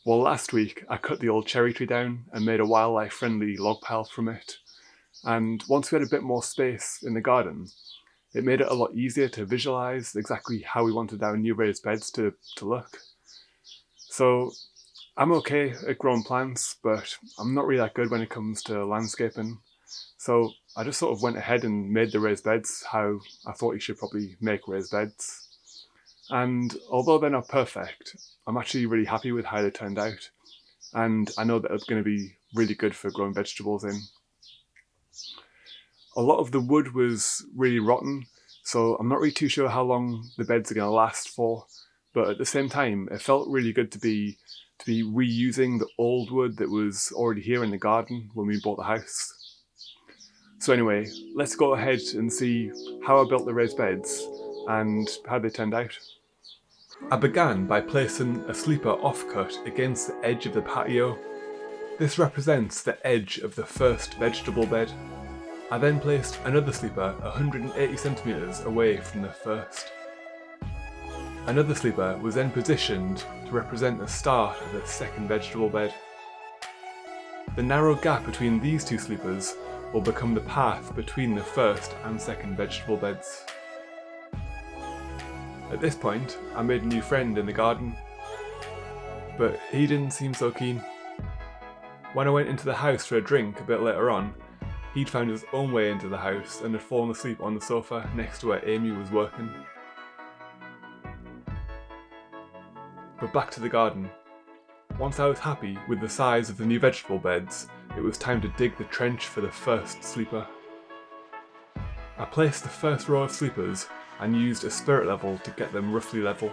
Well, last week I cut the old cherry tree down and made a wildlife-friendly log pile from it. And once we had a bit more space in the garden, it made it a lot easier to visualise exactly how we wanted our new raised beds to look. So I'm okay at growing plants, but I'm not really that good when it comes to landscaping. So I just sort of went ahead and made the raised beds how I thought you should probably make raised beds. And although they're not perfect, I'm actually really happy with how they turned out. And I know that it's going to be really good for growing vegetables in. A lot of the wood was really rotten, so I'm not really too sure how long the beds are going to last for. But at the same time, it felt really good to be reusing the old wood that was already here in the garden when we bought the house. So anyway, let's go ahead and see how I built the raised beds and how they turned out. I began by placing a sleeper offcut against the edge of the patio. This represents the edge of the first vegetable bed. I then placed another sleeper 180cm away from the first. Another sleeper was then positioned to represent the start of the second vegetable bed. The narrow gap between these two sleepers will become the path between the first and second vegetable beds. At this point, I made a new friend in the garden, but he didn't seem so keen. When I went into the house for a drink a bit later on, he'd found his own way into the house and had fallen asleep on the sofa next to where Amy was working. But back to the garden. Once I was happy with the size of the new vegetable beds, it was time to dig the trench for the first sleeper. I placed the first row of sleepers and used a spirit level to get them roughly level.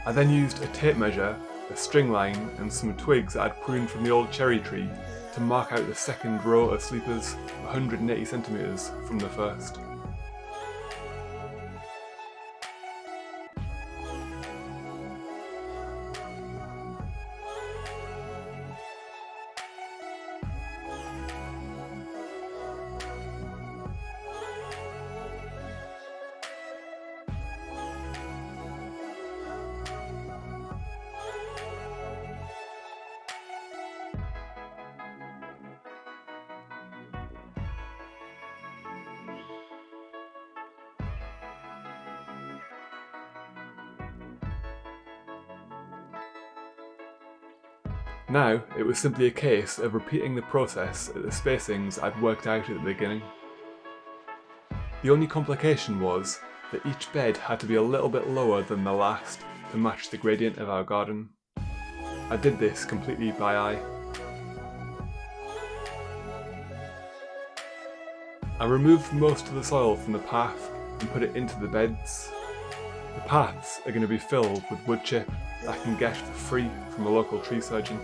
I then used a tape measure, a string line and some twigs that I'd pruned from the old cherry tree to mark out the second row of sleepers 180cm from the first. Now, it was simply a case of repeating the process at the spacings I'd worked out at the beginning. The only complication was that each bed had to be a little bit lower than the last to match the gradient of our garden. I did this completely by eye. I removed most of the soil from the path and put it into the beds. The paths are going to be filled with wood chip that I can get for free from a local tree surgeon.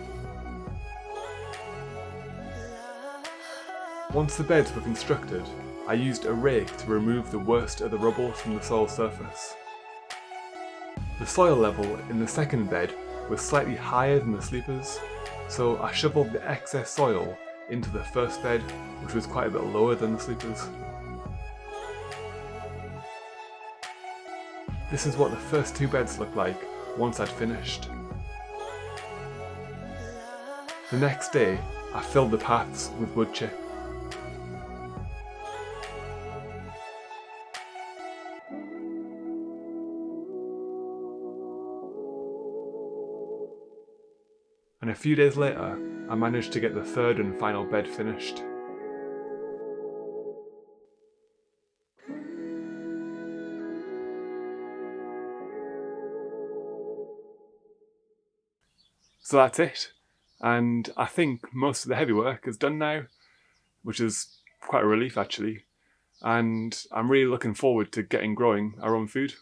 Once the beds were constructed, I used a rake to remove the worst of the rubble from the soil surface. The soil level in the second bed was slightly higher than the sleepers, so I shoveled the excess soil into the first bed, which was quite a bit lower than the sleepers. This is what the first two beds looked like once I'd finished. The next day, I filled the paths with wood chip. And a few days later, I managed to get the third and final bed finished. So that's it, and I think most of the heavy work is done now, which is quite a relief actually, and I'm really looking forward to getting growing our own food.